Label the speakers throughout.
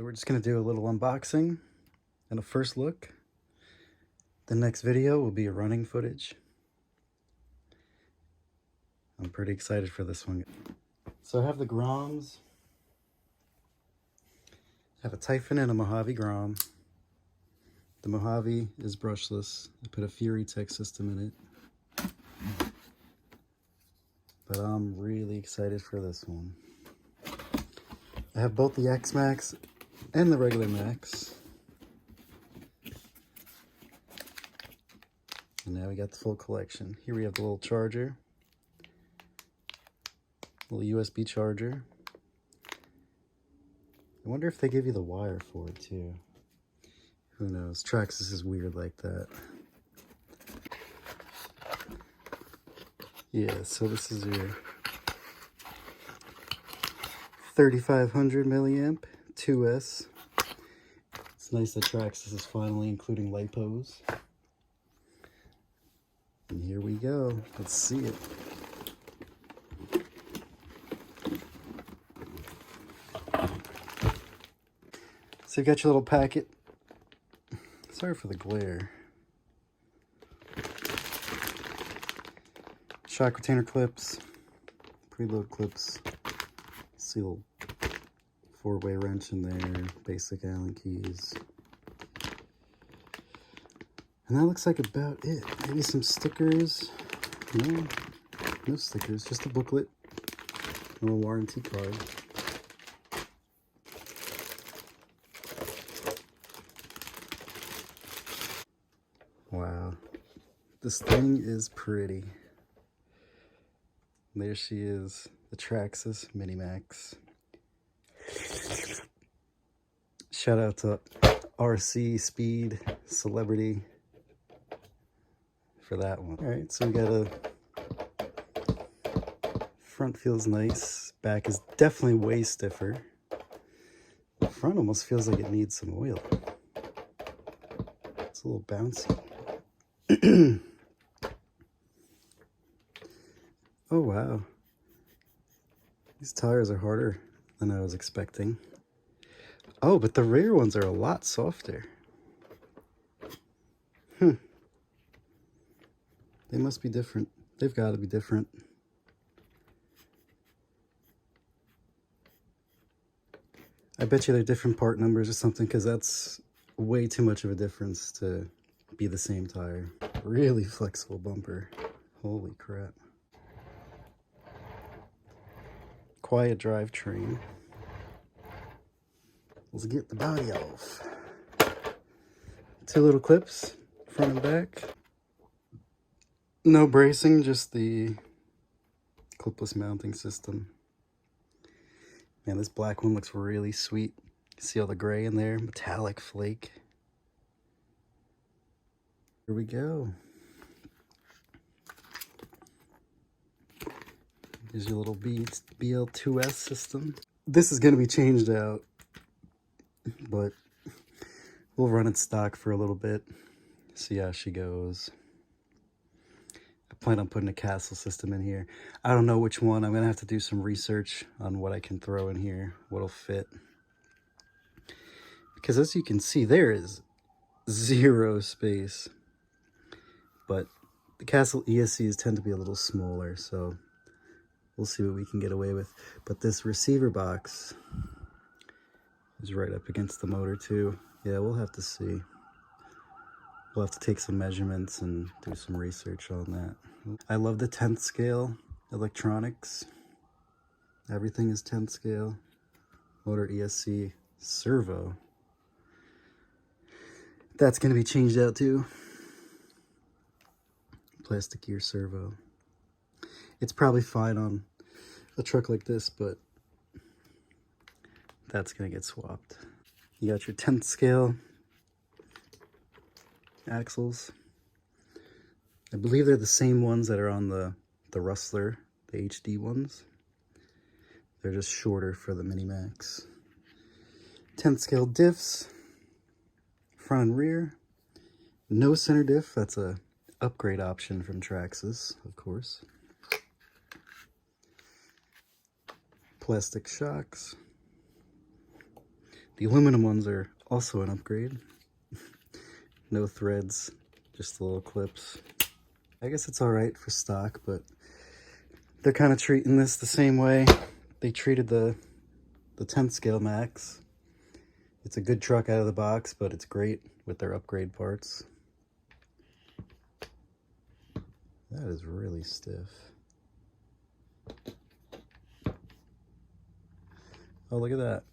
Speaker 1: So we're just going to do a little unboxing and a first look. The next video will be a running footage. I'm pretty excited for this one. So I have the Groms. I have a Typhon and a Mojave Grom. The Mojave is brushless. I put a Fury Tech system in it. But I'm really excited for this one. I have both the X Max and the regular Max. And now we got the full collection. Here we have the little charger. Little USB charger. I wonder if they give you the wire for it too. Who knows? Traxxas is weird like that. Yeah, so this is your 3500 milliamp 2S. It's nice that Traxxas is finally including LiPos. And here we go. Let's see it. So you've got your little packet. Sorry for the glare. Shock retainer clips, preload clips, see a little 4-way wrench in there, basic Allen keys. And that looks like about it. Maybe some stickers. No stickers, just a booklet and a warranty card. Wow, this thing is pretty. There she is, the Traxxas MINI MAXX. Shout out to RC Speed Celebrity for that one. All right, so we got a front feels nice. Back is definitely way stiffer. The front almost feels like it needs some oil. It's a little bouncy. Oh wow, these tires are harder than I was expecting. Oh, but the rear ones are a lot softer. They must be different. They've got to be different. I bet you they're different part numbers or something, because that's way too much of a difference to be the same tire. Really flexible bumper. Holy crap. Quiet drivetrain. Let's get the body off. 2 little clips, front and back. No bracing, just the clipless mounting system. Man, this black one looks really sweet. See all the gray in there? Metallic flake. Here we go. Here's your little BL2S system. This is going to be changed out, but we'll run it stock for a little bit, see how she goes. I plan on putting a castle system in here. I don't know which one. I'm going to have to do some research on what I can throw in here, what'll fit. Because as you can see, there is zero space. But the Castle ESCs tend to be a little smaller, so we'll see what we can get away with. But this receiver box is right up against the motor too. Yeah, we'll have to see. We'll have to take some measurements and do some research on that. I love the 10th scale electronics. Everything is 10th scale. Motor ESC servo. That's going to be changed out too. Plastic gear servo. It's probably fine on a truck like this, but that's going to get swapped. You got your 10th scale axles. I believe they're the same ones that are on the Rustler, the HD ones. They're just shorter for the Mini Maxx. 10th scale diffs, front and rear. No center diff, that's a upgrade option from Traxxas, of course. Plastic shocks. The aluminum ones are also an upgrade. No threads, just the little clips. I guess it's all right for stock, but they're kind of treating this the same way they treated the 10th scale Maxx. It's a good truck out of the box, but it's great with their upgrade parts. That is really stiff. Oh, look at that.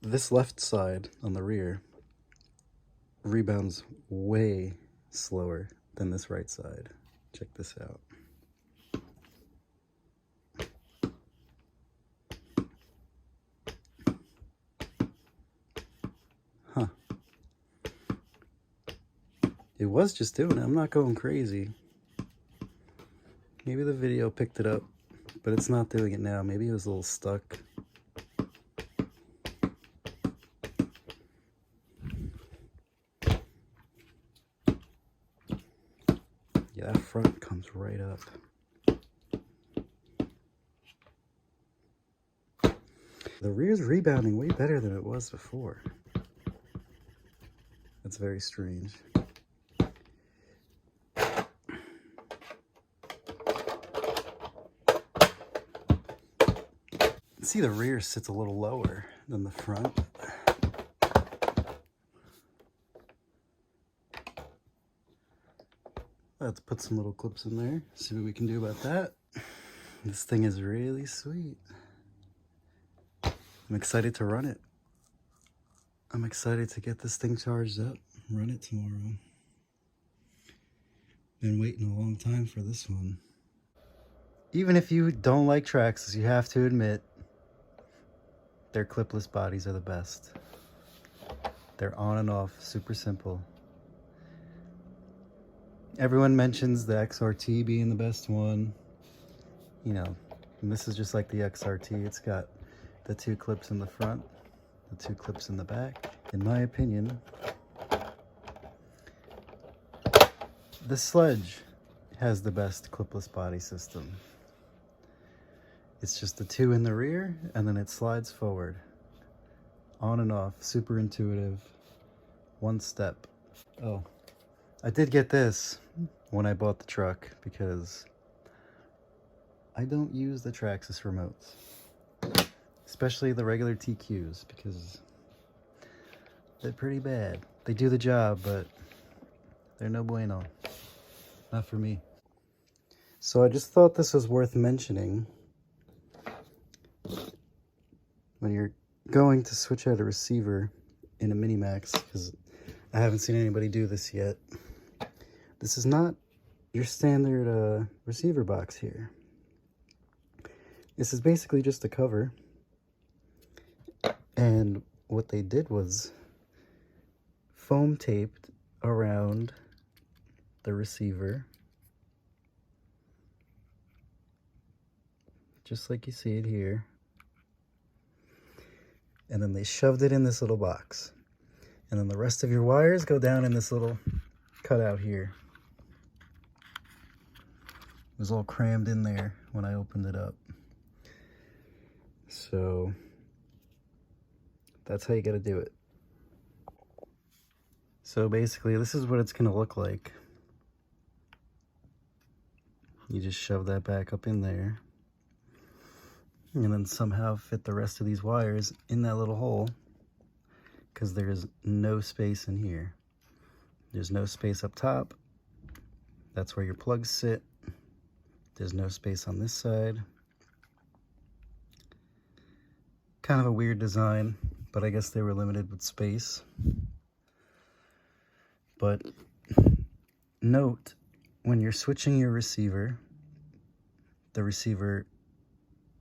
Speaker 1: This left side on the rear rebounds way slower than this right side. Check this out. Huh. It was just doing it. I'm not going crazy. Maybe the video picked it up, but it's not doing it now. Maybe it was a little stuck. Yeah, that front comes right up. The rear's rebounding way better than it was before. That's very strange. See, the rear sits a little lower than the front. Let's put some little clips in there, see what we can do about that. This thing is really sweet. I'm excited to run it. I'm excited to get this thing charged up, run it tomorrow. Been waiting a long time for this one. Even if you don't like Traxxas, you have to admit their clipless bodies are the best. They're on and off, super simple. Everyone mentions the XRT being the best one. You know, and this is just like the XRT. It's got the 2 clips in the front, the 2 clips in the back. In my opinion, the Sledge has the best clipless body system. It's just the 2 in the rear, and then it slides forward. On and off, super intuitive, 1 step. Oh, I did get this when I bought the truck because I don't use the Traxxas remotes. Especially the regular TQs, because they're pretty bad. They do the job, but they're no bueno. Not for me. So I just thought this was worth mentioning. When you're going to switch out a receiver in a Mini Maxx, because I haven't seen anybody do this yet. This is not your standard receiver box here. This is basically just a cover. And what they did was foam taped around the receiver, just like you see it here. And then they shoved it in this little box. And then the rest of your wires go down in this little cutout here. It was all crammed in there when I opened it up. So that's how you got to do it. So basically, this is what it's going to look like. You just shove that back up in there. And then somehow fit the rest of these wires in that little hole, because there's no space in here. There's no space up top. That's where your plugs sit. There's no space on this side. Kind of a weird design, but I guess they were limited with space. But note, when you're switching your receiver, the receiver,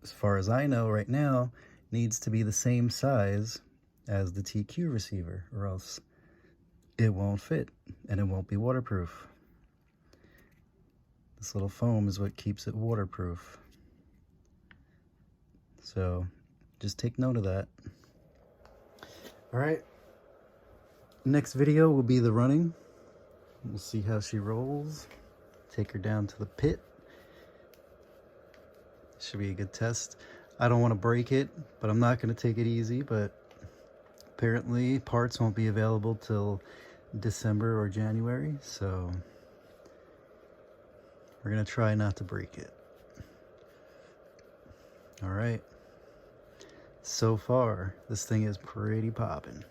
Speaker 1: as far as I know right now, needs to be the same size as the TQ receiver, or else it won't fit and it won't be waterproof. This little foam is what keeps it waterproof. So just take note of that. All right, next video will be the running. We'll see how she rolls. Take her down to the pit. Should be a good test. I don't want to break it, but I'm not going to take it easy. But apparently parts won't be available till December or January, so we're going to try not to break it. All right. So far, this thing is pretty popping.